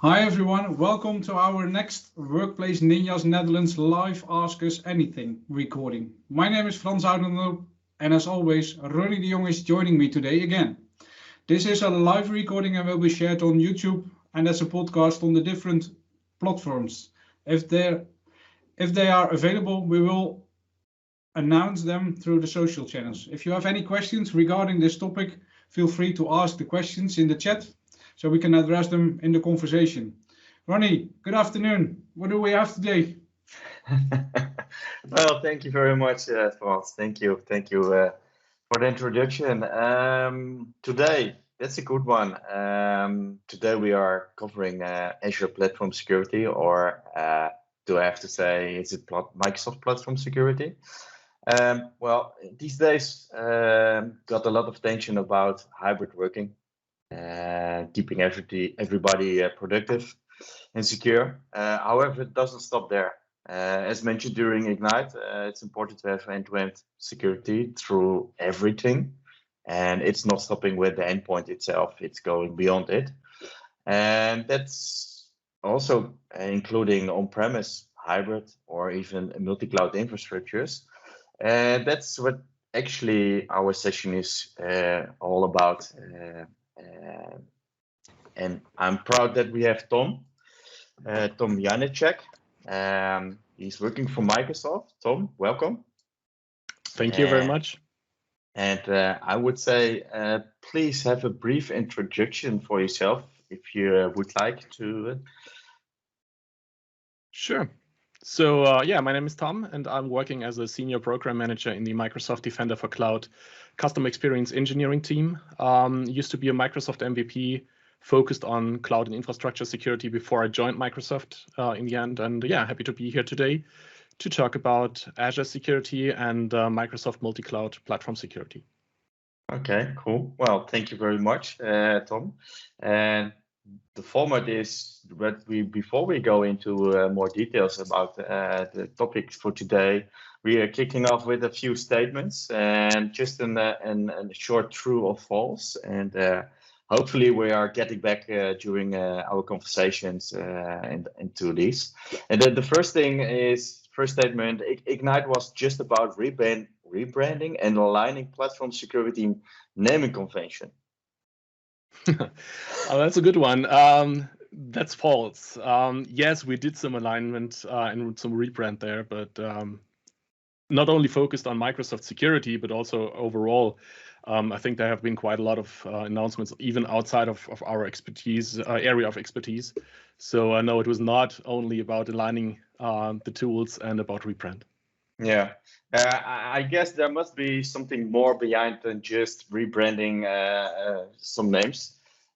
Hi everyone, welcome to our next Workplace Ninjas Netherlands live Ask Us Anything recording. My name is Frans Oudendorp and as always, Ronny de Jong is joining me today again. This is a live recording and will be shared on YouTube and as a podcast on the different platforms. If they are available, we will announce them through the social channels. If you have any questions regarding this topic, feel free to ask the questions in the chat so we can address them in the conversation. Ronny, good afternoon. What do we have today? Well, thank you very much, Frans. Thank you for the introduction. Today, that's a good one. Today we are covering Azure Platform Security, or do I have to say, is it Microsoft Platform Security? Well, these days got a lot of attention about hybrid working, keeping everybody productive and secure. However, it doesn't stop there. As mentioned during Ignite, it's important to have end-to-end security through everything. And it's not stopping with the endpoint itself, it's going beyond it. And that's also including on-premise, hybrid, or even multi-cloud infrastructures. And that's what actually our session is all about. And I'm proud that we have Tom Janetscheck. He's working for Microsoft. Tom, welcome. Thank you very much. And I would say, please have a brief introduction for yourself if you would like to. Sure. So yeah, my name is Tom, and I'm working as a senior program manager in the Microsoft Defender for Cloud Custom Experience Engineering team. Used to be a Microsoft MVP, focused on cloud and infrastructure security before I joined Microsoft in the end. And yeah, happy to be here today to talk about Azure security and Microsoft multi-cloud platform security. Okay, cool. Well, thank you very much, Tom. And the format is that before we go into more details about the topics for today, we are kicking off with a few statements and just a short true or false. And hopefully we are getting back during our conversations into these. And then the first statement, Ignite was just about rebranding and aligning platform security naming convention. Oh, that's a good one. That's false. Yes, we did some alignment and some rebrand there, but not only focused on Microsoft security, but also overall. I think there have been quite a lot of announcements, even outside of our expertise area of expertise. So no, it was not only about aligning the tools and about rebrand. Yeah, I guess there must be something more behind than just rebranding some names.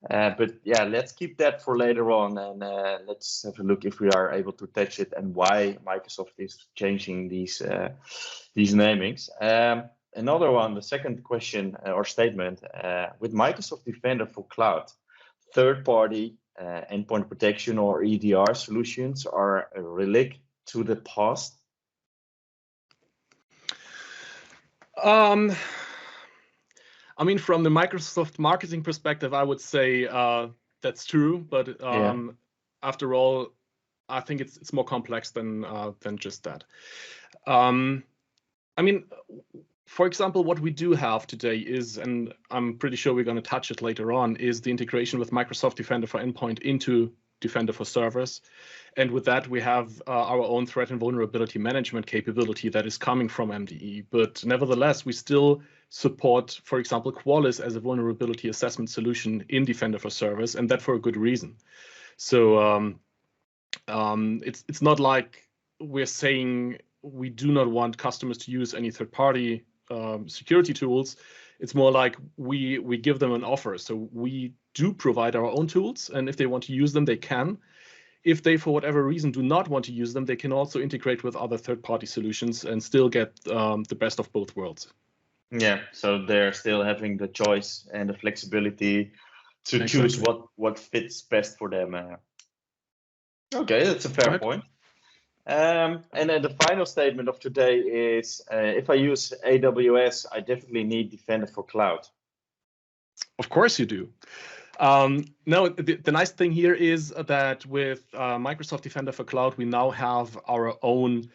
But yeah, let's keep that for later on, and let's have a look if we are able to touch it and why Microsoft is changing these namings. Another one, the second question or statement, with Microsoft Defender for Cloud, third-party endpoint protection or EDR solutions are a relic to the past. I mean, from the Microsoft marketing perspective, I would say that's true. But after all, I think it's more complex than just that. I mean, for example, what we do have today is, and I'm pretty sure we're going to touch it later on, is the integration with Microsoft Defender for Endpoint into Defender for Servers. And with that, we have our own threat and vulnerability management capability that is coming from MDE. But nevertheless, we still support, for example, Qualys as a vulnerability assessment solution in Defender for Servers, and that for a good reason. So it's not like we're saying we do not want customers to use any third-party security tools. It's more like we give them an offer. So we do provide our own tools, and if they want to use them, they can. If they, for whatever reason, do not want to use them, they can also integrate with other third-party solutions and still get the best of both worlds. Yeah, so they're still having the choice and the flexibility to choose what fits best for them. Okay, that's a fair point. And then the final statement of today is, if I use AWS, I definitely need Defender for Cloud. Of course you do. No, the nice thing here is that with Microsoft Defender for Cloud, we now have our own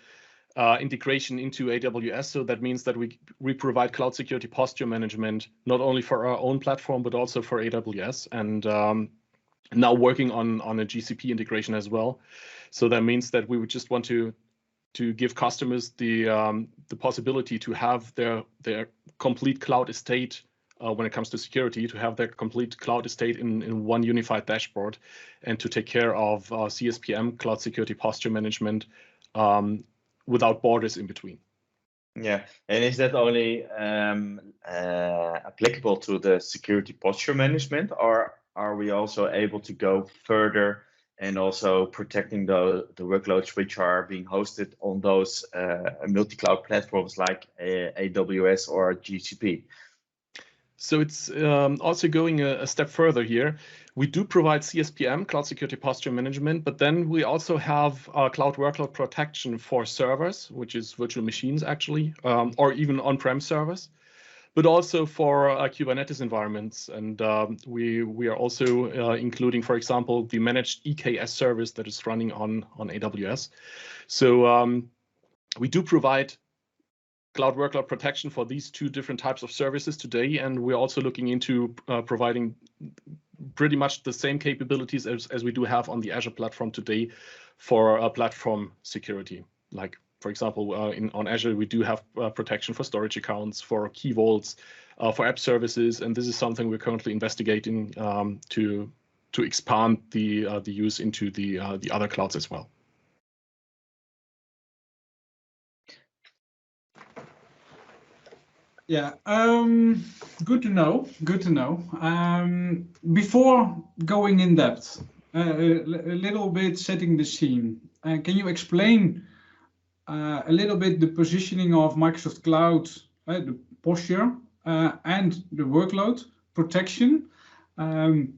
integration into AWS. So that means that we provide cloud security posture management, not only for our own platform, but also for AWS. And now working on a GCP integration as well. So that means that we would just want to give customers the possibility to have their complete cloud estate when it comes to security, to have their complete cloud estate in one unified dashboard, and to take care of CSPM, cloud security posture management, without borders in between. Yeah, and is that only applicable to the security posture management, or are we also able to go further and also protecting the workloads which are being hosted on those multi-cloud platforms like AWS or GCP? So it's also going a step further here. We do provide CSPM, Cloud Security Posture Management, but then we also have cloud workload protection for servers, which is virtual machines actually, or even on-prem servers, but also for Kubernetes environments. And we are also including, for example, the managed EKS service that is running on AWS. So we do provide cloud workload protection for these two different types of services today, and we're also looking into providing pretty much the same capabilities as we do have on the Azure platform today for platform security. Like, for example, on Azure, we do have protection for storage accounts, for key vaults, for app services, and this is something we're currently investigating to expand the use into the other clouds as well. Yeah, good to know. Good to know. Before going in depth, a little bit setting the scene. Can you explain a little bit the positioning of Microsoft Cloud, the posture, and the workload protection, in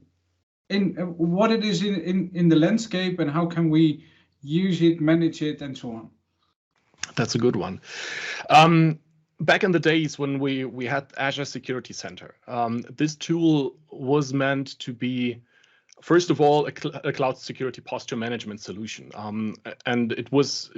what it is in the landscape, and how can we use it, manage it, and so on? That's a good one. Back in the days when we had Azure Security Center, this tool was meant to be, first of all, a cloud security posture management solution. And it was,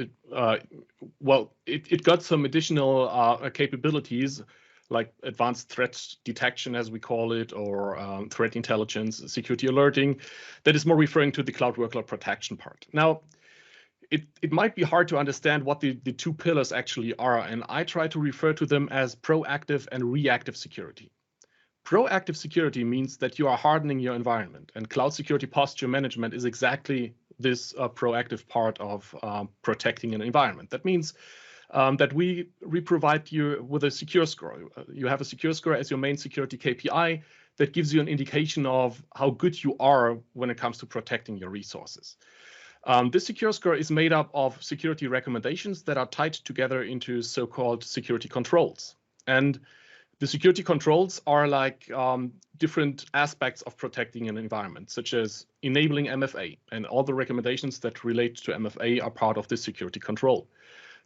it got some additional capabilities like advanced threat detection, as we call it, or threat intelligence, security alerting, that is more referring to the cloud workload protection part. Now, it might be hard to understand what the two pillars actually are, and I try to refer to them as proactive and reactive security. Proactive security means that you are hardening your environment, and cloud security posture management is exactly this proactive part of protecting an environment. That means that we provide you with a secure score. You have a secure score as your main security KPI that gives you an indication of how good you are when it comes to protecting your resources. This secure score is made up of security recommendations that are tied together into so-called security controls. And the security controls are like different aspects of protecting an environment, such as enabling MFA, and all the recommendations that relate to MFA are part of this security control.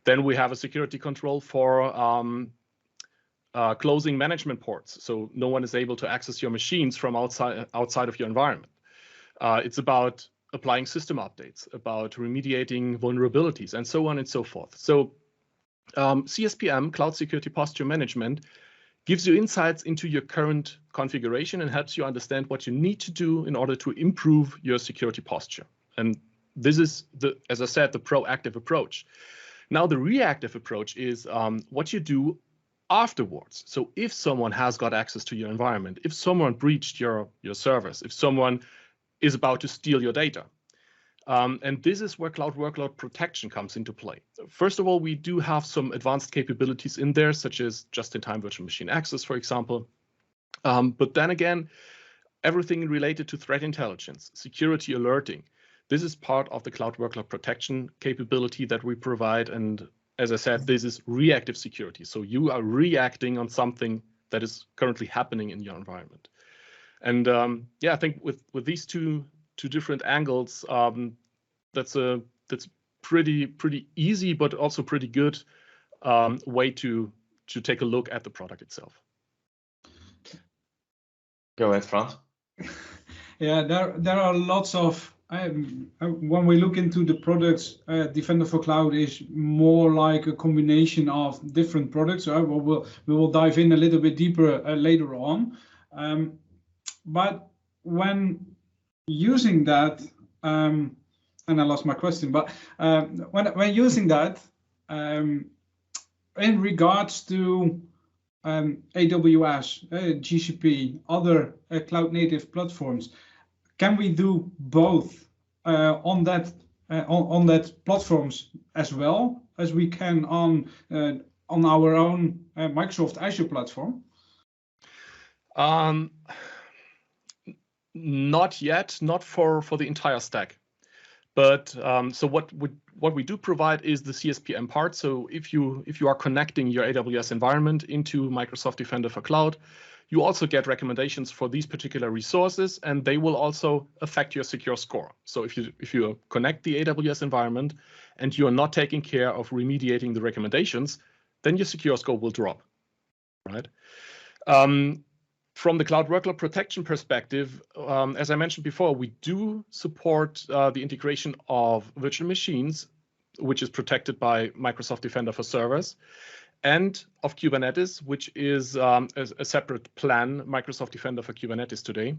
Then we have a security control for closing management ports, so no one is able to access your machines from outside of your environment. It's about applying system updates, about remediating vulnerabilities, and so on and so forth. So CSPM, Cloud Security Posture Management, gives you insights into your current configuration and helps you understand what you need to do in order to improve your security posture. And this is, as I said, the proactive approach. Now, the reactive approach is what you do afterwards. So if someone has got access to your environment, if someone breached your servers, if someone is about to steal your data. And this is where cloud workload protection comes into play. First of all, we do have some advanced capabilities in there, such as just-in-time virtual machine access, for example. But then again, everything related to threat intelligence, security alerting, this is part of the cloud workload protection capability that we provide. And as I said, this is reactive security. So you are reacting on something that is currently happening in your environment. And yeah, I think with these two different angles, that's pretty easy, but also pretty good way to take a look at the product itself. Go ahead, Frans. Yeah, there are lots of when we look into the products, Defender for Cloud is more like a combination of different products. We will dive in a little bit deeper later on. But when using that, and I lost my question, but when using that, in regards to AWS, GCP, other cloud native platforms, can we do both on that platforms as well as we can on our own Microsoft Azure platform? Not yet, not for the entire stack. But so what we do provide is the CSPM part. So if you are connecting your AWS environment into Microsoft Defender for Cloud, you also get recommendations for these particular resources, and they will also affect your secure score. So if you connect the AWS environment and you are not taking care of remediating the recommendations, then your secure score will drop, right? From the cloud workload protection perspective, as I mentioned before, we do support the integration of virtual machines, which is protected by Microsoft Defender for Servers, and of Kubernetes, which is a separate plan, Microsoft Defender for Kubernetes today.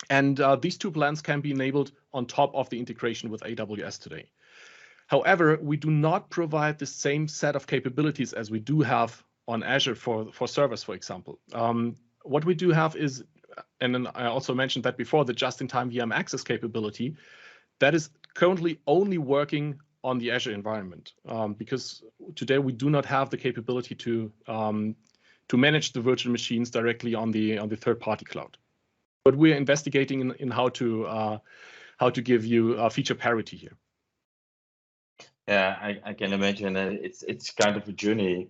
And these two plans can be enabled on top of the integration with AWS today. However, we do not provide the same set of capabilities as we do have on Azure for servers, for example. What we do have is, and then I also mentioned that before, the just-in-time VM access capability that is currently only working on the Azure environment, because today we do not have the capability to manage the virtual machines directly on the third-party cloud. But we're investigating in how to give you feature parity here. Yeah, I can imagine it's kind of a journey.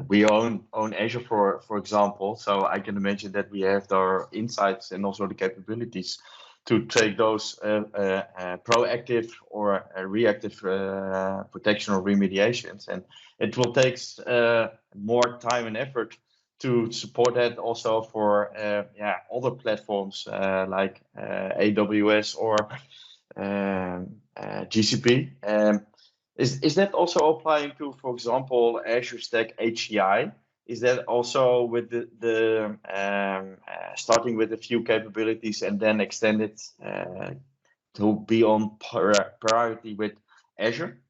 We own Azure, for example, so I can imagine that we have our insights and also the capabilities to take those proactive or reactive protection or remediations, and it will take more time and effort to support that also for other platforms like AWS or GCP. Is that also applying to, for example, Azure Stack HCI? Is that also with the starting with a few capabilities and then extend it to be on priority with Azure?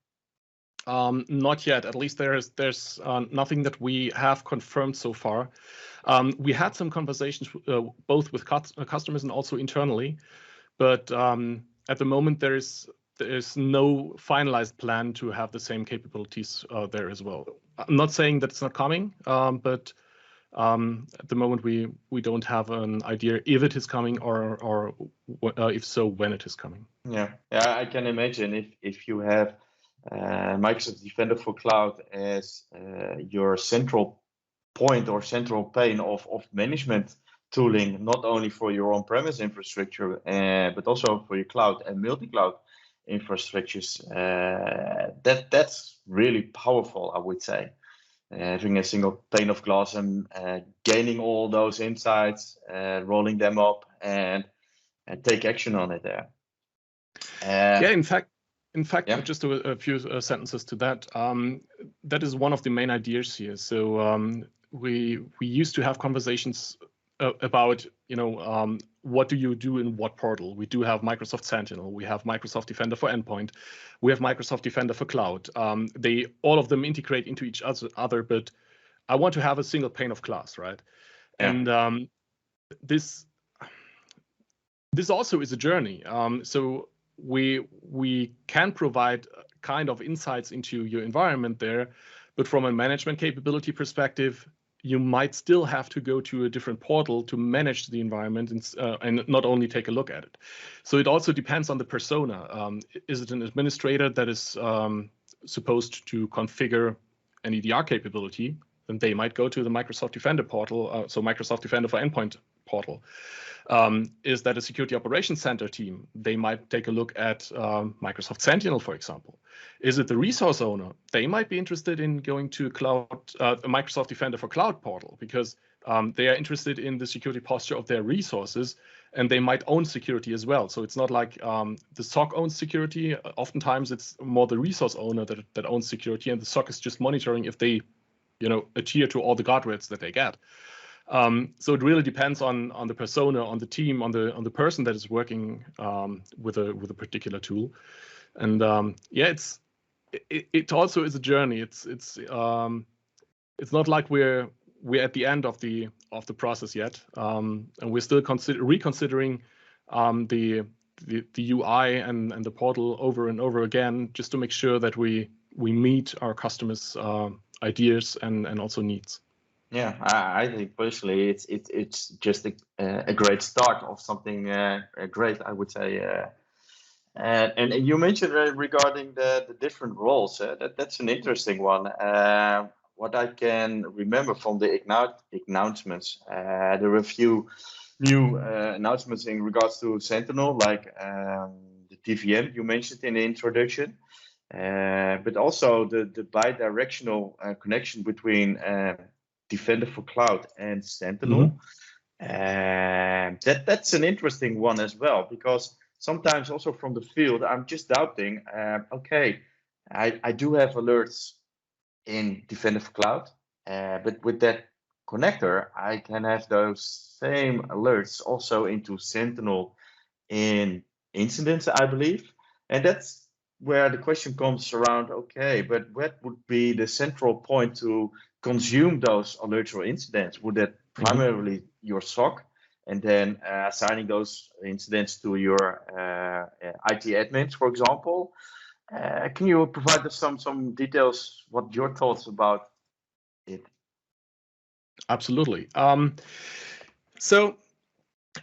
Not yet. At least there's nothing that we have confirmed so far. We had some conversations both with customers and also internally, but at the moment there is no finalized plan to have the same capabilities there as well. I'm not saying that it's not coming, but at the moment we don't have an idea if it is coming or if so, when it is coming. Yeah, I can imagine if you have Microsoft Defender for Cloud as your central point or central pane of management tooling, not only for your on-premise infrastructure, but also for your cloud and multi-cloud infrastructures. That's really powerful, I would say. Having a single pane of glass and gaining all those insights, rolling them up, and take action on it there. In fact, just a few sentences to that. That is one of the main ideas here. So we used to have conversations about, what do you do in what portal? We do have Microsoft Sentinel, we have Microsoft Defender for Endpoint, we have Microsoft Defender for Cloud. All of them integrate into each other, but I want to have a single pane of glass, right? Yeah. And this also is a journey. So we can provide kind of insights into your environment there, but from a management capability perspective, you might still have to go to a different portal to manage the environment and not only take a look at it. So it also depends on the persona. Is it an administrator that is supposed to configure an EDR capability? Then they might go to the Microsoft Defender portal, so Microsoft Defender for Endpoint portal. Is that a security operations center team? They might take a look at Microsoft Sentinel, for example. Is it the resource owner? They might be interested in going to Microsoft Defender for Cloud portal because they are interested in the security posture of their resources and they might own security as well. So it's not like the SOC owns security. Oftentimes it's more the resource owner that owns security, and the SOC is just monitoring if they, adhere to all the guardrails that they get. So it really depends on the persona, on the team, on the person that is working with a particular tool. And it also is a journey. It's not like we're at the end of the process yet, and we're still reconsidering the UI and the portal over and over again, just to make sure that we meet our customers' ideas and also needs. Yeah, I think personally it's just a great start of something great, I would say. And you mentioned regarding the different roles. That's an interesting one. What I can remember from the announcements, there were a few new announcements in regards to Sentinel, like the TVM you mentioned in the introduction, but also the bi-directional connection between Defender for Cloud and Sentinel. That's an interesting one as well, because sometimes also from the field, I'm just doubting, okay, I do have alerts in Defender for Cloud, but with that connector, I can have those same alerts also into Sentinel in incidents, I believe. And that's where the question comes around, okay, but what would be the central point to consume those alerts or incidents? Would that primarily your SOC, and then assigning those incidents to your IT admins, for example? Can you provide us some details, what your thoughts about it? Absolutely. So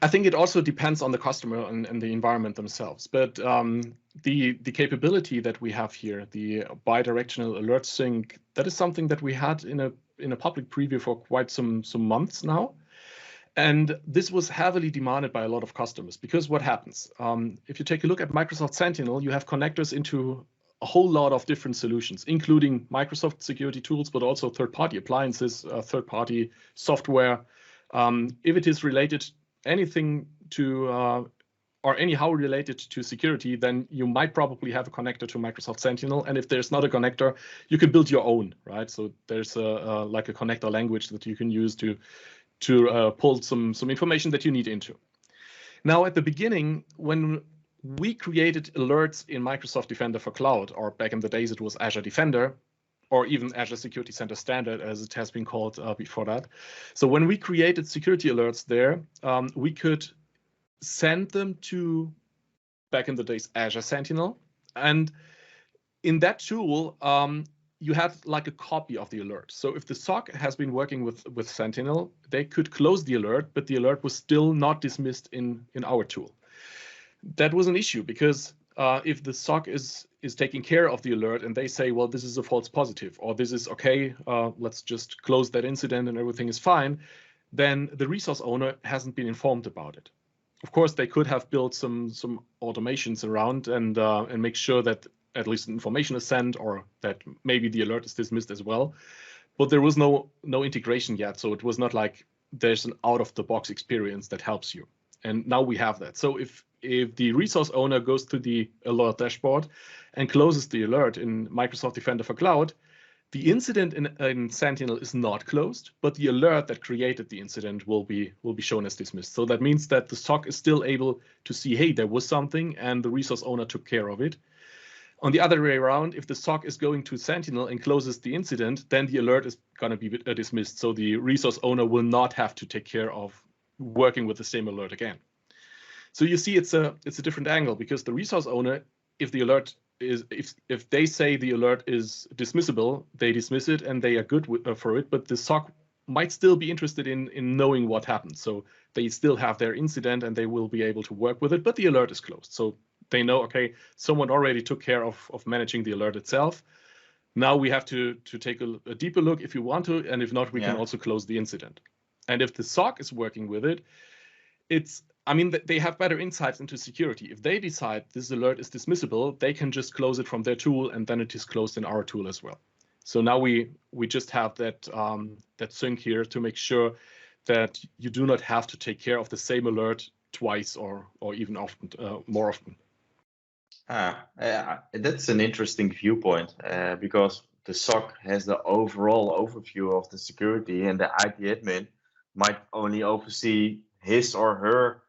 I think it also depends on the customer and the environment themselves. But the capability that we have here, the bidirectional alert sync, that is something that we had in a public preview for quite some months now. And this was heavily demanded by a lot of customers, because what happens? If you take a look at Microsoft Sentinel, you have connectors into a whole lot of different solutions, including Microsoft security tools, but also third-party appliances, third-party software. If it is related anything to or anyhow related to security, then you might probably have a connector to Microsoft Sentinel. And if there's not a connector, you can build your own, right? So there's like a connector language that you can use to pull some information that you need into. Now, at the beginning, when we created alerts in Microsoft Defender for Cloud, or back in the days it was Azure Defender, or even Azure Security Center Standard, as it has been called before that. So when we created security alerts there, we could send them to, back in the days, Azure Sentinel. And in that tool, you had like a copy of the alert. So if the SOC has been working with Sentinel, they could close the alert, but the alert was still not dismissed in our tool. That was an issue, because if the SOC is taking care of the alert and they say, well, this is a false positive, or this is okay, let's just close that incident and everything is fine, then the resource owner hasn't been informed about it. Of course, they could have built some automations around and make sure that at least information is sent, or that maybe the alert is dismissed as well. But there was no integration yet, so it was not like there's an out-of-the-box experience that helps you. And now we have that. So if the resource owner goes to the alert dashboard and closes the alert in Microsoft Defender for Cloud, the incident in Sentinel is not closed, but the alert that created the incident will be shown as dismissed. So that means that the SOC is still able to see, hey, there was something and the resource owner took care of it. On the other way around, if the SOC is going to Sentinel and closes the incident, then the alert is going to be dismissed. So the resource owner will not have to take care of working with the same alert again. So you see, it's a different angle, because the resource owner, if the alert is, if they say the alert is dismissible, they dismiss it and they are good for it. But the SOC might still be interested in knowing what happened. So they still have their incident and they will be able to work with it, but the alert is closed. So they know, okay, someone already took care of managing the alert itself. Now we have to take a deeper look if you want to, and if not, we can also close the incident. And if the SOC is working with it, they have better insights into security. If they decide this alert is dismissible, they can just close it from their tool, and then it is closed in our tool as well. So now we just have that sync here to make sure that you do not have to take care of the same alert twice or even often more often. That's an interesting viewpoint because the SOC has the overall overview of the security, and the IT admin might only oversee his or her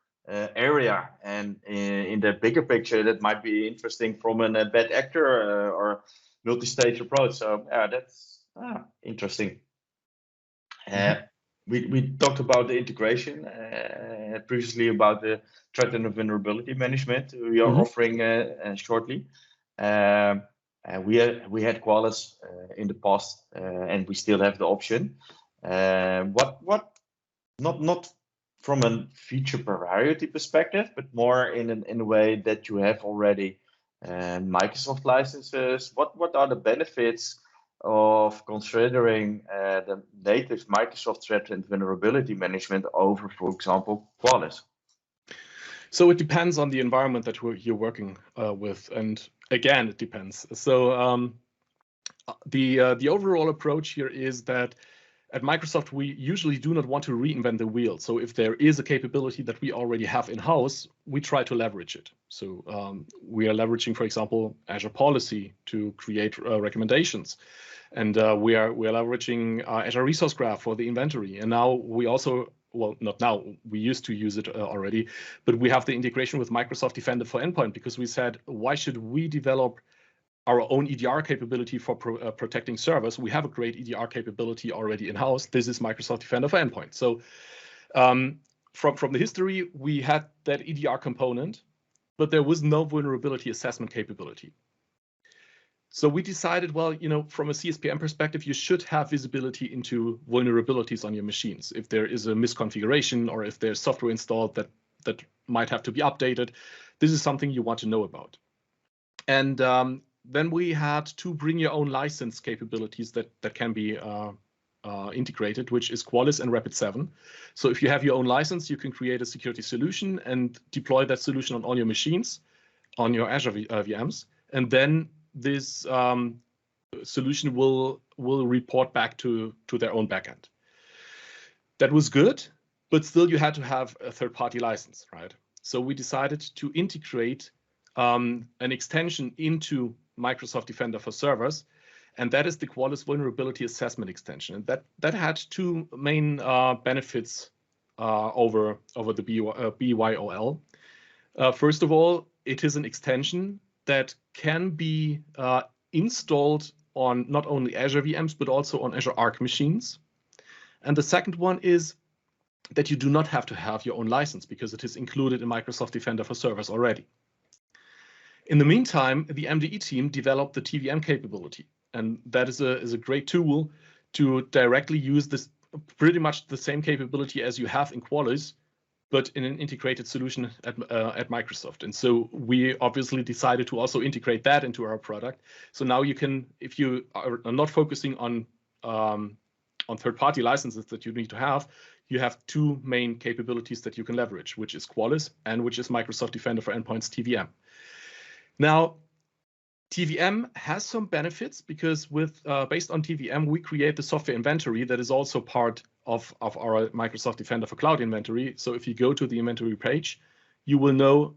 area. And in the bigger picture, that might be interesting from a bad actor or multi-stage approach. So that's interesting. We talked about the integration previously, about the threat and vulnerability management we are offering shortly. We had Qualys in the past, and we still have the option. Not from a feature variety perspective, but more in a way that you have already Microsoft licenses. What are the benefits of considering the native Microsoft threat and vulnerability management over, for example, Qualys? So it depends on the environment that you're working with, and again, it depends. So the overall approach here is that at Microsoft, we usually do not want to reinvent the wheel. So if there is a capability that we already have in-house, we try to leverage it. So we are leveraging, for example, Azure Policy to create recommendations. And we are leveraging Azure Resource Graph for the inventory. And now we also, well, not now, we used to use it already, but we have the integration with Microsoft Defender for Endpoint, because we said, why should we develop our own EDR capability for protecting servers? We have a great EDR capability already in-house. This is Microsoft Defender for Endpoint. So from the history, we had that EDR component, but there was no vulnerability assessment capability. So we decided, well, from a CSPM perspective, you should have visibility into vulnerabilities on your machines. If there is a misconfiguration or if there's software installed that might have to be updated, this is something you want to know about. And then we had two bring your own license capabilities that can be integrated, which is Qualys and Rapid7. So if you have your own license, you can create a security solution and deploy that solution on all your machines, on your Azure VMs. And then this solution will report back to their own backend. That was good, but still you had to have a third-party license, right? So we decided to integrate an extension into Microsoft Defender for Servers, and that is the Qualys Vulnerability Assessment extension. And that had two main benefits over the BYOL. First of all, it is an extension that can be installed on not only Azure VMs, but also on Azure Arc machines. And the second one is that you do not have to have your own license because it is included in Microsoft Defender for Servers already. In the meantime, the MDE team developed the TVM capability, and that is a great tool to directly use this, pretty much the same capability as you have in Qualys, but in an integrated solution at Microsoft. And so we obviously decided to also integrate that into our product. So now you can, if you are not focusing on third-party licenses that you need to have, you have two main capabilities that you can leverage, which is Qualys and which is Microsoft Defender for Endpoint's TVM. Now, TVM has some benefits because based on TVM, we create the software inventory that is also part of our Microsoft Defender for Cloud inventory. So if you go to the inventory page, you will know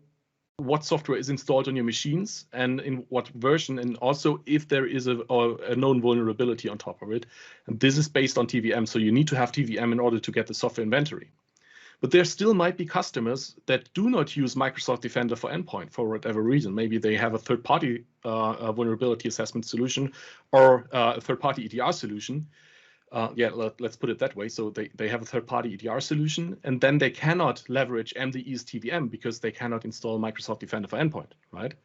what software is installed on your machines and in what version, and also if there is a known vulnerability on top of it. And this is based on TVM, so you need to have TVM in order to get the software inventory. But there still might be customers that do not use Microsoft Defender for Endpoint for whatever reason. Maybe they have a third-party vulnerability assessment solution or a third-party EDR solution. Let's put it that way. So they have a third-party EDR solution, and then they cannot leverage MDE's TVM because they cannot install Microsoft Defender for Endpoint, right?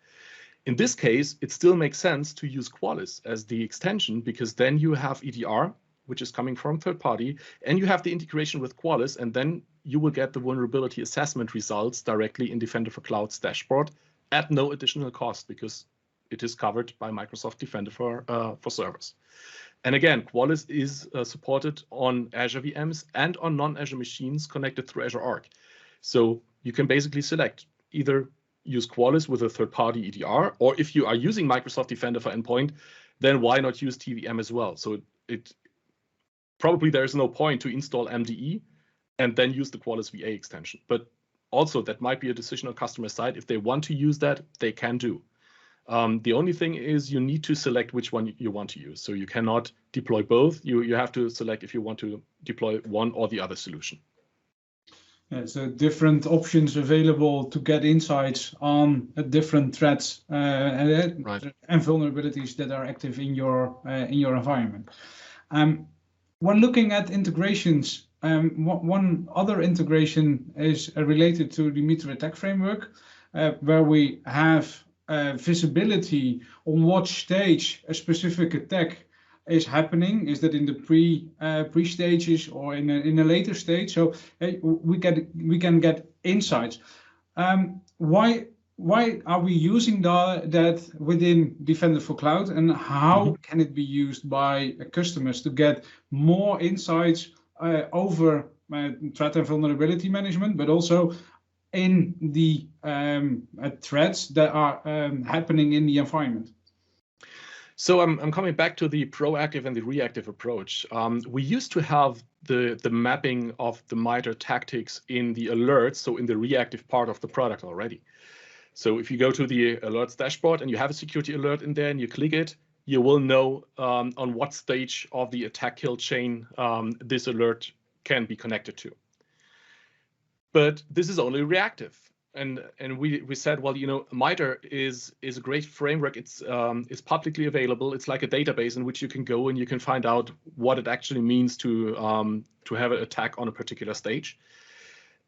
In this case, it still makes sense to use Qualys as the extension because then you have EDR, which is coming from third party, and you have the integration with Qualys, and then you will get the vulnerability assessment results directly in Defender for Cloud's dashboard at no additional cost because it is covered by Microsoft Defender for Servers. And again, Qualys is supported on Azure VMs and on non-Azure machines connected through Azure Arc. So you can basically select either use Qualys with a third-party EDR, or if you are using Microsoft Defender for Endpoint, then why not use TVM as well? So it probably there is no point to install MDE and then use the Qualys VA extension. But also, that might be a decision on customer side. If they want to use that, they can do. The only thing is you need to select which one you want to use. So you cannot deploy both. You have to select if you want to deploy one or the other solution. Yeah, so different options available to get insights on different threats and vulnerabilities that are active in your environment. When looking at integrations, one other integration is related to the MITRE ATT&CK framework, where we have visibility on what stage a specific attack is happening. Is that in the pre stages or in a later stage? So we can get insights. Why are we using that within Defender for Cloud, and how can it be used by customers to get more insights over threat and vulnerability management, but also in the threats that are happening in the environment? So I'm coming back to the proactive and the reactive approach. We used to have the mapping of the MITRE tactics in the alerts, so in the reactive part of the product already. So if you go to the alerts dashboard and you have a security alert in there and you click it, you will know on what stage of the attack kill chain this alert can be connected to. But this is only reactive. And we said, well, you know, MITRE is a great framework. It's publicly available. It's like a database in which you can go and you can find out what it actually means to have an attack on a particular stage.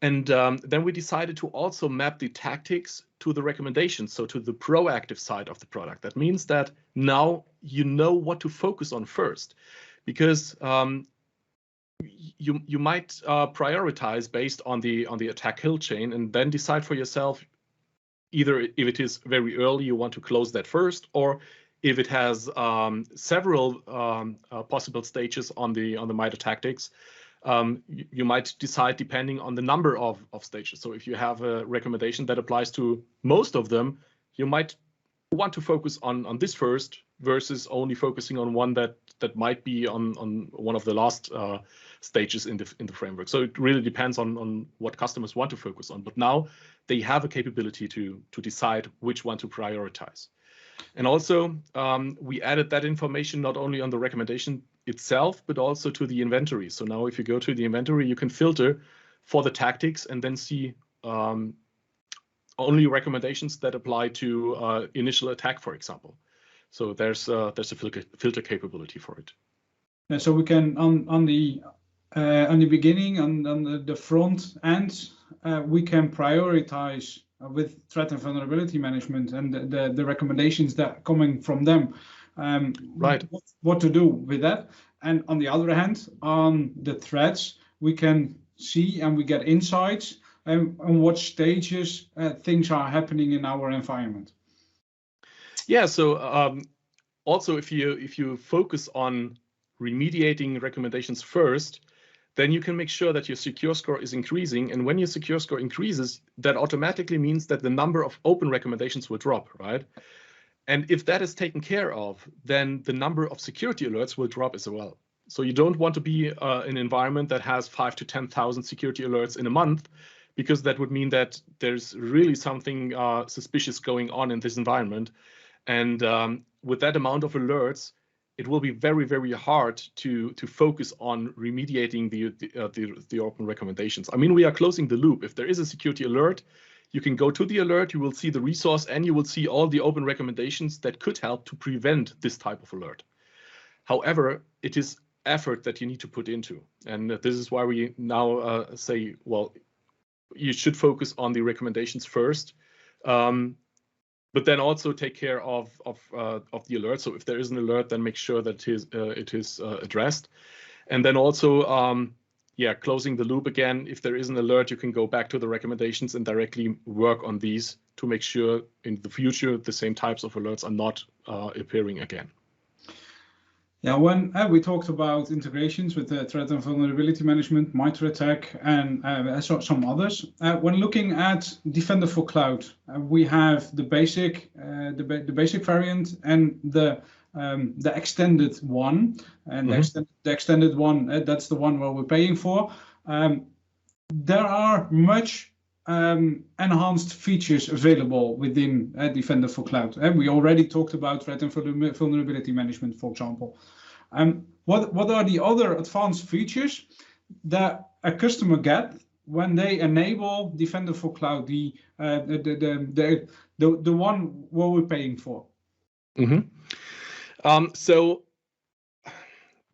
And then we decided to also map the tactics to the recommendations, so to the proactive side of the product. That means that now you know what to focus on first, because you might prioritize based on the attack kill chain, and then decide for yourself either if it is very early you want to close that first, or if it has several possible stages on the MITRE tactics. You might decide depending on the number of stages. So if you have a recommendation that applies to most of them, you might want to focus on this first versus only focusing on one that might be on one of the last stages in the framework. So it really depends on what customers want to focus on. But now they have a capability to decide which one to prioritize. And also we added that information not only on the recommendation itself, but also to the inventory. So now if you go to the inventory, you can filter for the tactics and then see only recommendations that apply to initial attack, for example. So there's a filter capability for it. Yeah, so we can on the beginning, on the front end, we can prioritize with threat and vulnerability management and the recommendations that are coming from them. Right. What to do with that. And on the other hand, on the threats, we can see and we get insights on what stages things are happening in our environment. Yeah, so also if you focus on remediating recommendations first, then you can make sure that your secure score is increasing. And when your secure score increases, that automatically means that the number of open recommendations will drop, right? And if that is taken care of, then the number of security alerts will drop as well. So you don't want to be an environment that has 5,000 to 10,000 security alerts in a month, because that would mean that there's really something suspicious going on in this environment. And with that amount of alerts, it will be very, very hard to focus on remediating the open recommendations. I mean, we are closing the loop. If there is a security alert, you can go to the alert, you will see the resource, and you will see all the open recommendations that could help to prevent this type of alert. However, it is effort that you need to put into. And this is why we now say, well, you should focus on the recommendations first, but then also take care of the alert. So if there is an alert, then make sure that it is addressed. And then also, closing the loop again. If there is an alert, you can go back to the recommendations and directly work on these to make sure in the future the same types of alerts are not appearing again. Yeah, when we talked about integrations with the threat and vulnerability management, MITRE ATT&CK, and some others, when looking at Defender for Cloud, we have the basic variant and the extended one, and the extended one, that's the one where we're paying for. There are much enhanced features available within Defender for Cloud? We already talked about threat and vulnerability management, for example. What are the other advanced features that a customer get when they enable Defender for Cloud, the one what we're paying for? So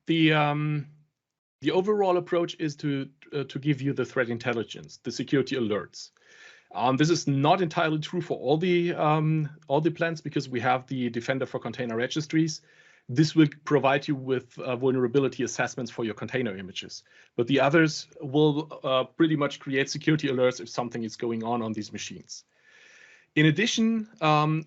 the overall approach is to give you the threat intelligence, the security alerts. This is not entirely true for all the plans, because we have the Defender for Container Registries. This will provide you with vulnerability assessments for your container images, but the others will pretty much create security alerts if something is going on these machines. In addition,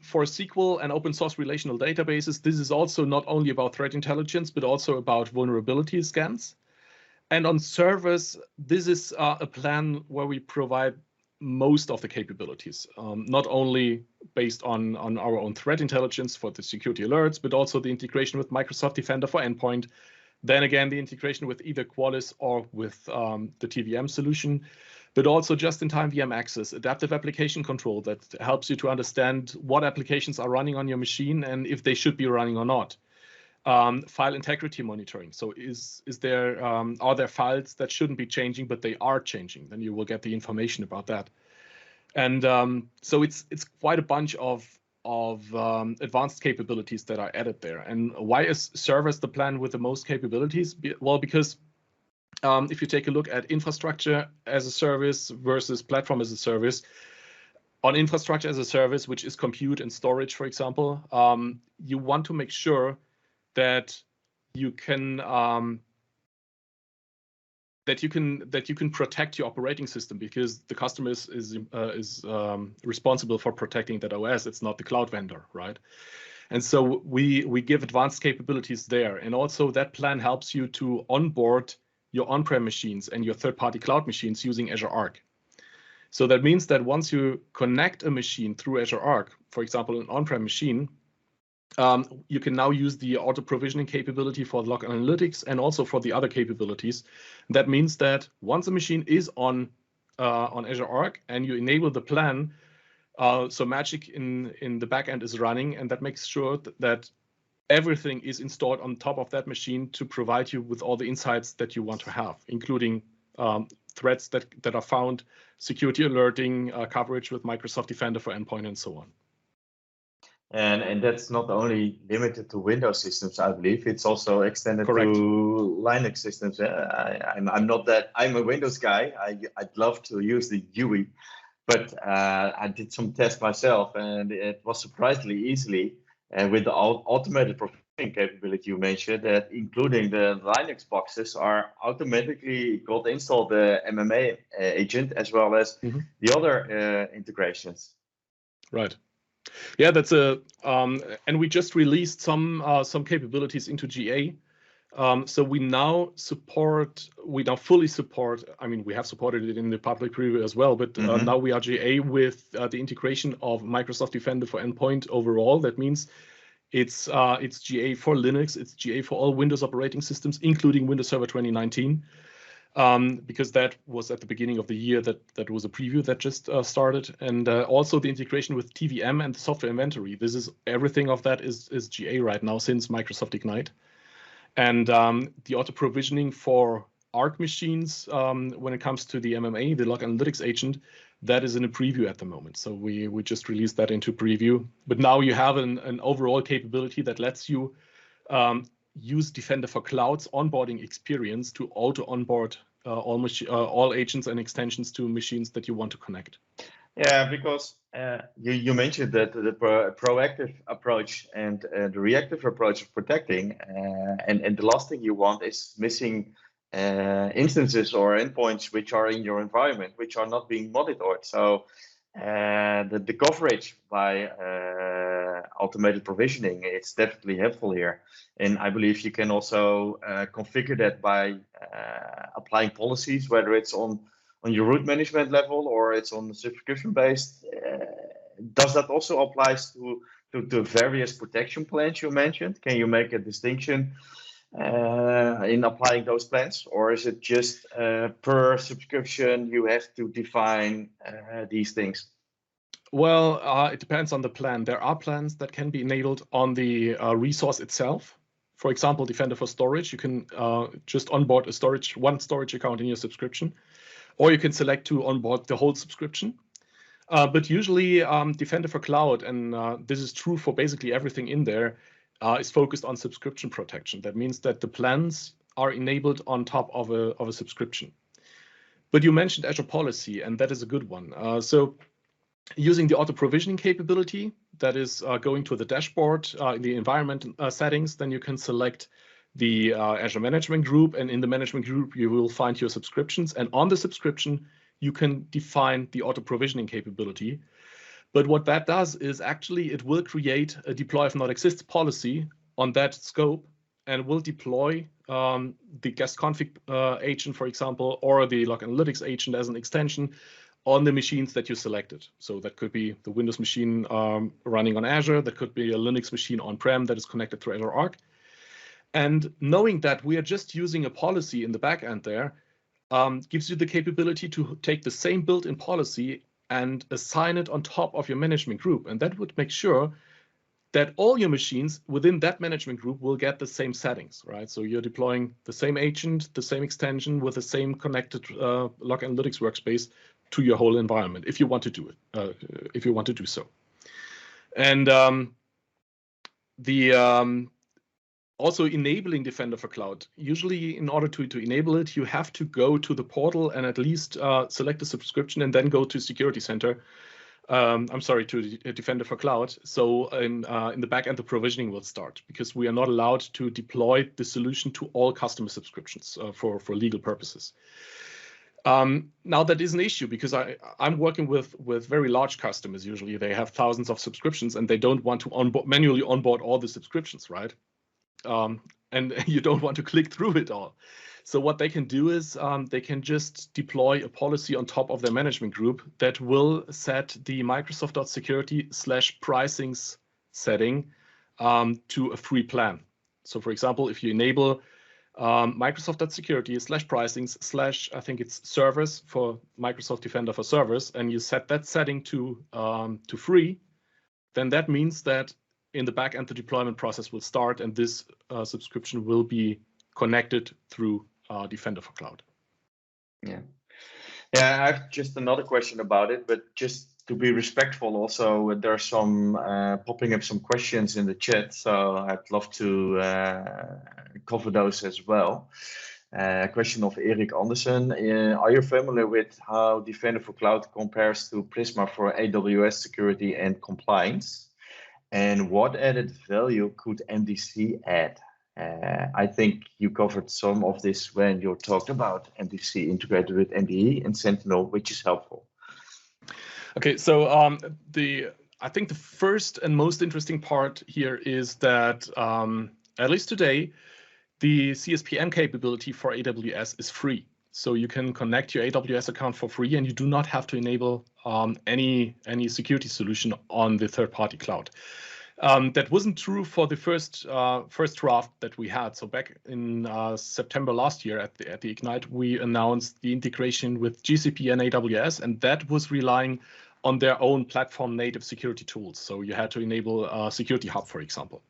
for SQL and open source relational databases, this is also not only about threat intelligence, but also about vulnerability scans. And on servers, this is a plan where we provide most of the capabilities, not only based on our own threat intelligence for the security alerts, but also the integration with Microsoft Defender for Endpoint. Then again, the integration with either Qualys or with the TVM solution, but also just-in-time VM access, adaptive application control that helps you to understand what applications are running on your machine and if they should be running or not. File integrity monitoring. So are there files that shouldn't be changing, but they are changing? Then you will get the information about that. And so it's quite a bunch of advanced capabilities that are added there. And why is servers the plan with the most capabilities? Well, because if you take a look at infrastructure as a service versus platform as a service, on infrastructure as a service, which is compute and storage, for example, you want to make sure that you can protect your operating system, because the customer is responsible for protecting that OS. It's not the cloud vendor, right? And so we give advanced capabilities there, and also that plan helps you to onboard your on-prem machines and your third-party cloud machines using Azure Arc. So that means that once you connect a machine through Azure Arc, for example, an on-prem machine, you can now use the auto provisioning capability for log analytics and also for the other capabilities. That means that once a machine is on Azure Arc and you enable the plan, so Magic in the backend is running, and that makes sure that everything is installed on top of that machine to provide you with all the insights that you want to have, including threats that are found, security alerting, coverage with Microsoft Defender for Endpoint, and so on. And that's not only limited to Windows systems, I believe. It's also extended Correct. to Linux systems. I'm a Windows guy. I'd love to use the GUI, but I did some tests myself, and it was surprisingly easily. And with the automated provisioning capability you mentioned, that including the Linux boxes are automatically got installed the MMA agent as well as the other integrations. Right. Yeah, that's and we just released some capabilities into GA. So we now fully support, I mean, we have supported it in the public preview as well, but now we are GA with the integration of Microsoft Defender for Endpoint overall. That means it's GA for Linux, it's GA for all Windows operating systems, including Windows Server 2019. Because that was at the beginning of the year that was a preview that just started, and also the integration with TVM and the software inventory. This is everything of that is GA right now since Microsoft Ignite, and the auto provisioning for Arc machines when it comes to the MMA, the log analytics agent, that is in a preview at the moment. So we just released that into preview, but now you have an overall capability that lets you use Defender for Cloud's onboarding experience to auto onboard all agents and extensions to machines that you want to connect. Yeah, because you mentioned that the proactive approach and the reactive approach of protecting, and the last thing you want is missing instances or endpoints which are in your environment, which are not being monitored. So the coverage by automated provisioning, it's definitely helpful here. And I believe you can also configure that by applying policies, whether it's on your root management level or it's on the subscription based. Does that also apply to various protection plans you mentioned? Can you make a distinction in applying those plans, or is it just per subscription you have to define these things? Well, it depends on the plan. There are plans that can be enabled on the resource itself. For example, Defender for Storage, you can just onboard one storage account in your subscription, or you can select to onboard the whole subscription. But usually Defender for Cloud, and this is true for basically everything in there, is focused on subscription protection. That means that the plans are enabled on top of a subscription. But you mentioned Azure Policy, and that is a good one. So using the auto provisioning capability, that is going to the dashboard, the environment settings, then you can select the Azure Management Group, and in the Management Group you will find your subscriptions, and on the subscription you can define the auto provisioning capability. But what that does is actually it will create a deploy if not exists policy on that scope, and will deploy the guest config agent, for example, or the log analytics agent as an extension on the machines that you selected. So that could be the Windows machine running on Azure, that could be a Linux machine on-prem that is connected to Azure Arc. And knowing that we are just using a policy in the back end there gives you the capability to take the same built-in policy and assign it on top of your management group. And that would make sure that all your machines within that management group will get the same settings, right? So you're deploying the same agent, the same extension with the same connected log analytics workspace to your whole environment, if you want to do it, if you want to do so. And also enabling Defender for Cloud. Usually, in order to enable it, you have to go to the portal and at least select a subscription and then go to Security Center. I'm sorry, to Defender for Cloud. So in the back end, the provisioning will start, because we are not allowed to deploy the solution to all customer subscriptions for legal purposes. Now that is an issue, because I'm working with very large customers. Usually they have thousands of subscriptions and they don't want to manually onboard all the subscriptions, right? And you don't want to click through it all. So what they can do is they can just deploy a policy on top of their management group that will set the Microsoft.security/pricings setting to a free plan. So for example, if you enable Microsoft.security/pricings/ I think it's servers for Microsoft Defender for Servers, and you set that setting to free, then that means that in the back end the deployment process will start, and this subscription will be connected through Defender for Cloud. Yeah, I have just another question about it, but just to be respectful, also there are some popping up some questions in the chat, so I'd love to cover those as well. Question of Erik Andersen: are you familiar with how Defender for Cloud compares to Prisma for AWS security and compliance? And what added value could MDC add? I think you covered some of this when you talked about MDC integrated with MDE and Sentinel, which is helpful. Okay, so I think the first and most interesting part here is that at least today, the CSPM capability for AWS is free. So you can connect your AWS account for free, and you do not have to enable any security solution on the third-party cloud. That wasn't true for the first draft that we had. So back in September last year at the Ignite, we announced the integration with GCP and AWS, and that was relying on their own platform native security tools. So you had to enable Security Hub, for example.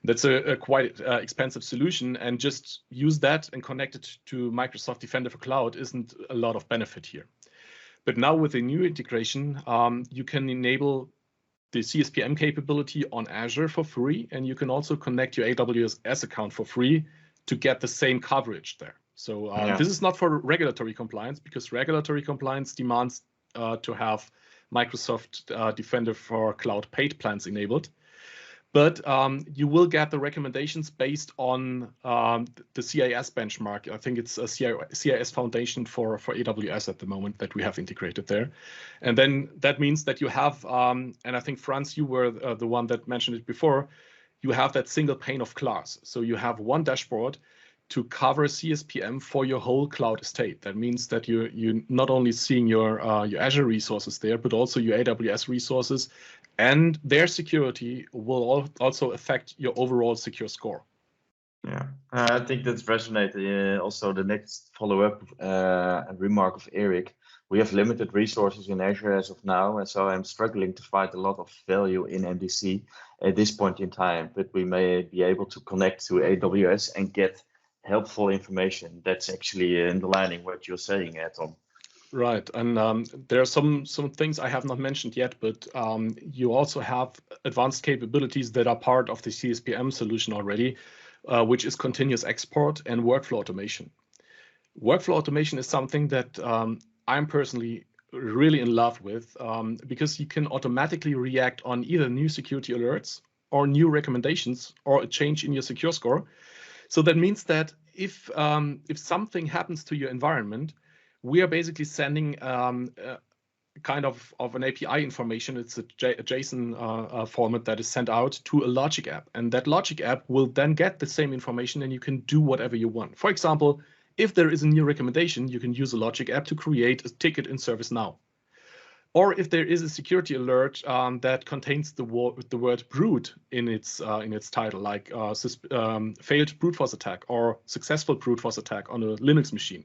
That's a quite expensive solution, and just use that and connect it to Microsoft Defender for Cloud isn't a lot of benefit here. But now with the new integration, you can enable the CSPM capability on Azure for free, and you can also connect your AWS account for free to get the same coverage there. So this is not for regulatory compliance, because regulatory compliance demands to have Microsoft Defender for Cloud paid plans enabled. But you will get the recommendations based on the CIS benchmark. I think it's a CIS foundation for AWS at the moment that we have integrated there. And then that means that you have, and I think, Frans, you were the one that mentioned it before, you have that single pane of glass. So you have one dashboard to cover CSPM for your whole cloud estate. That means that you're not only seeing your Azure resources there, but also your AWS resources, and their security will also affect your overall secure score. Yeah, I think that's resonated. Also, the next follow-up remark of Eric, we have limited resources in Azure as of now, and so I'm struggling to find a lot of value in MDC at this point in time, but we may be able to connect to AWS and get helpful information. That's actually underlining what you're saying, Tom. Right, and there are some things I have not mentioned yet, but you also have advanced capabilities that are part of the CSPM solution already, which is continuous export and workflow automation. Workflow automation is something that I'm personally really in love with because you can automatically react on either new security alerts or new recommendations or a change in your secure score. So that means that if something happens to your environment, we are basically sending kind of an API information. It's a JSON format that is sent out to a logic app. And that logic app will then get the same information and you can do whatever you want. For example, if there is a new recommendation, you can use a logic app to create a ticket in ServiceNow. Or if there is a security alert that contains the word brute in its title, like failed brute force attack or successful brute force attack on a Linux machine,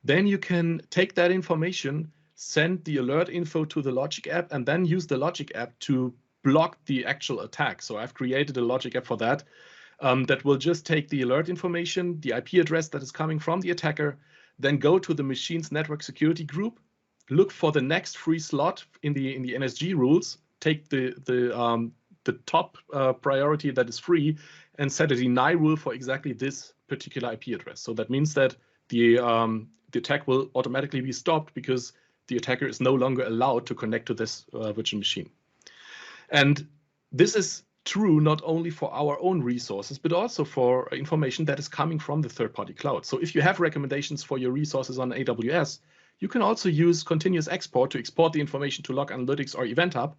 then you can take that information, send the alert info to the logic app, and then use the logic app to block the actual attack. So I've created a logic app for that that will just take the alert information, the IP address that is coming from the attacker, then go to the machine's network security group, look for the next free slot in the NSG rules, take the top priority that is free, and set a deny rule for exactly this particular IP address. So that means that the attack will automatically be stopped because the attacker is no longer allowed to connect to this virtual machine. And this is true not only for our own resources, but also for information that is coming from the third-party cloud. So if you have recommendations for your resources on AWS, you can also use continuous export to export the information to Log Analytics or Event Hub,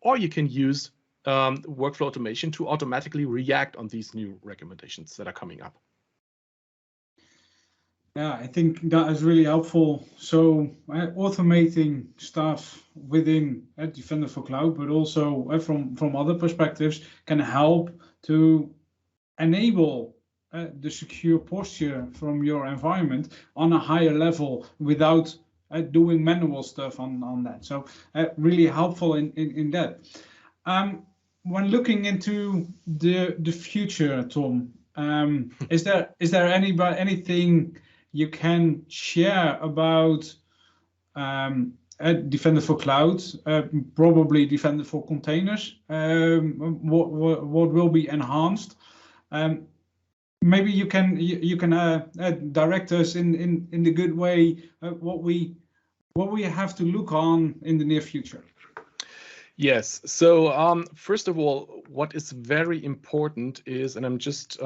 or you can use workflow automation to automatically react on these new recommendations that are coming up. Yeah, I think that is really helpful. So automating stuff within Defender for Cloud, but also from other perspectives, can help to enable the secure posture from your environment on a higher level without doing manual stuff on that. So really helpful in that. When looking into the future, Tom, is there anything you can share about Defender for Cloud, probably Defender for Containers, what will be enhanced? Maybe you can direct us in the good way what we have to look on in the near future. Yes. So first of all, what is very important is, and I'm just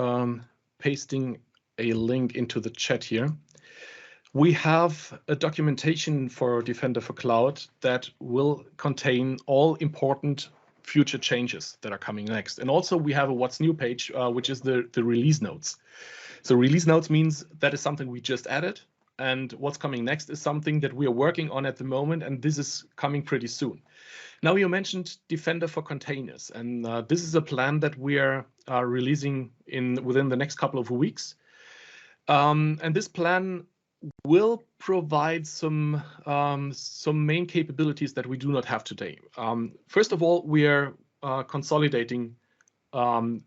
pasting a link into the chat here. We have a documentation for Defender for Cloud that will contain all important future changes that are coming next. And also we have a What's New page, which is the release notes. So release notes means that is something we just added. And what's coming next is something that we are working on at the moment. And this is coming pretty soon. Now you mentioned Defender for Containers. And this is a plan that we are releasing within the next couple of weeks. And this plan will provide some main capabilities that we do not have today. First of all, we are consolidating our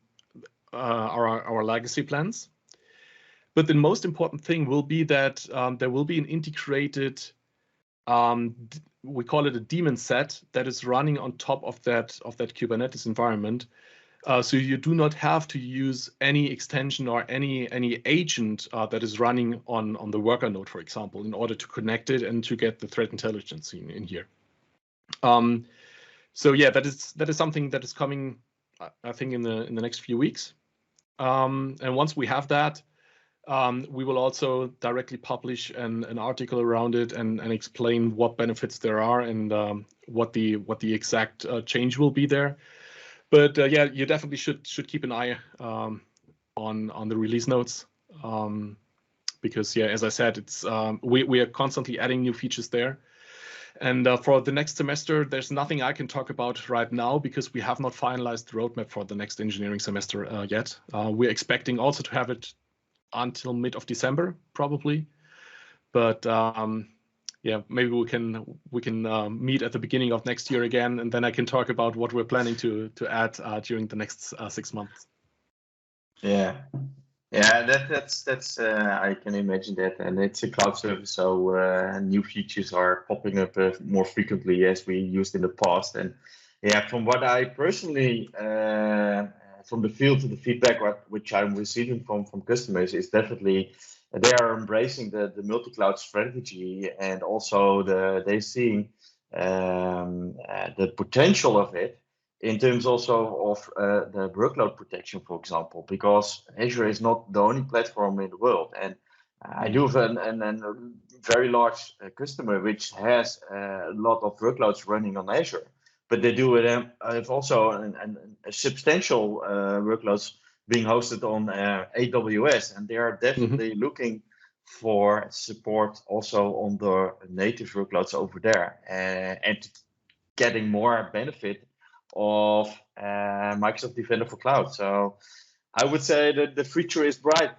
legacy plans. But the most important thing will be that there will be an integrated, we call it a daemon set, that is running on top of that Kubernetes environment. So you do not have to use any extension or any agent that is running on the worker node, for example, in order to connect it and to get the threat intelligence in here. So yeah, that is something that is coming, I think, in the next few weeks. And once we have that, we will also directly publish an article around it and explain what benefits there are and what the exact change will be there. But yeah, you definitely should keep an eye on the release notes because yeah, as I said, it's we are constantly adding new features there. And for the next semester, there's nothing I can talk about right now because we have not finalized the roadmap for the next engineering semester yet. We're expecting also to have it until mid of December, probably. But yeah, maybe we can meet at the beginning of next year again, and then I can talk about what we're planning to add during the next 6 months. Yeah, that's I can imagine that, and it's a cloud service, so new features are popping up more frequently as we used in the past. And yeah, from what I personally from the field to the feedback which I'm receiving from customers is definitely they are embracing the multi-cloud strategy, and also they're seeing the potential of it in terms also of the workload protection, for example, because Azure is not the only platform in the world. And I do have a very large customer which has a lot of workloads running on Azure, but they do have also a substantial workloads being hosted on AWS, and they are definitely looking for support also on the native workloads over there, and getting more benefit of Microsoft Defender for Cloud. So I would say that the future is bright.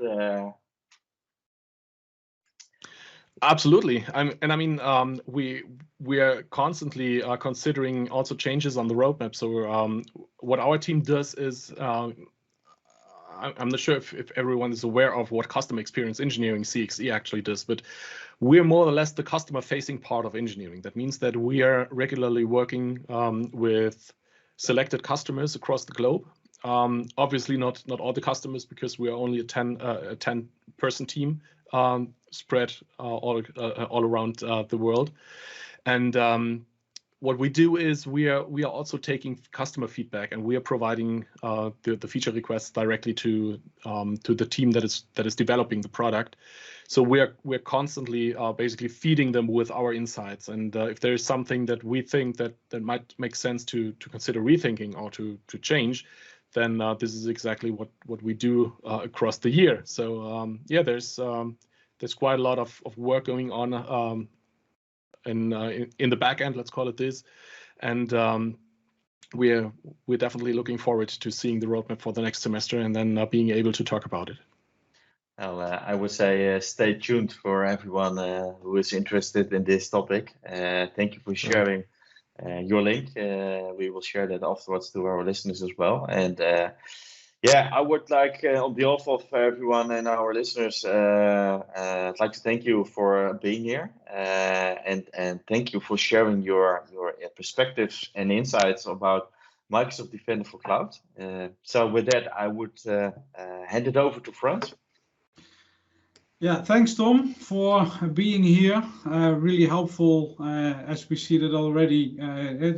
Absolutely. We are constantly considering also changes on the roadmap. So what our team does is, I'm not sure if everyone is aware of what customer experience engineering CXE actually does, but we're more or less the customer facing part of engineering. That means that we are regularly working with selected customers across the globe. Obviously not all the customers, because we are only a 10 person team spread all around the world. And what we do is we are also taking customer feedback, and we are providing the feature requests directly to the team that is developing the product. So we're constantly basically feeding them with our insights, and if there is something that we think that might make sense to consider rethinking or to change, then this is exactly what we do across the year. So yeah, there's quite a lot of work going on in the back end, let's call it this, and we're definitely looking forward to seeing the roadmap for the next semester, and then being able to talk about it. Well, I would say stay tuned for everyone who is interested in this topic. Thank you for sharing your link. We will share that afterwards to our listeners as well. And yeah, I would like, on behalf of everyone and our listeners, I'd like to thank you for being here, and thank you for sharing your perspectives and insights about Microsoft Defender for Cloud. So with that, I would hand it over to Frans. Yeah, thanks, Tom, for being here. Really helpful, as we see that already.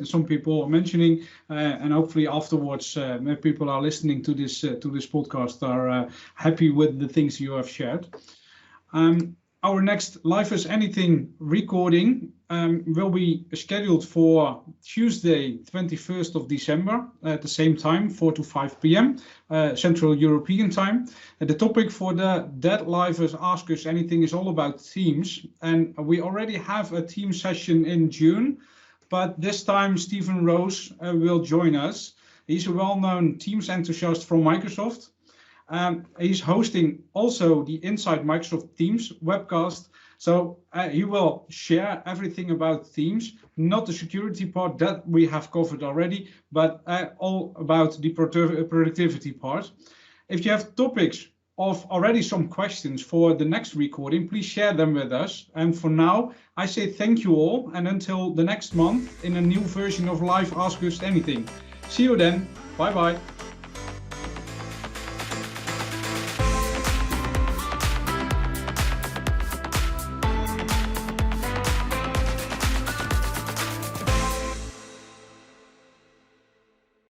Some people are mentioning, and hopefully afterwards, people are listening to this podcast are happy with the things you have shared. Our next Live as Anything recording will be scheduled for Tuesday, 21st of December at the same time, 4 to 5 p.m. Central European time. The topic for that Live as Ask Us Anything is all about themes. And we already have a theme session in June, but this time Stephen Rose will join us. He's a well-known Teams enthusiast from Microsoft. He's hosting also the Inside Microsoft Teams webcast. So he will share everything about Teams, not the security part that we have covered already, but all about the productivity part. If you have topics of already some questions for the next recording, please share them with us. And for now, I say thank you all, and until the next month in a new version of Live Ask Us Anything. See you then. Bye-bye.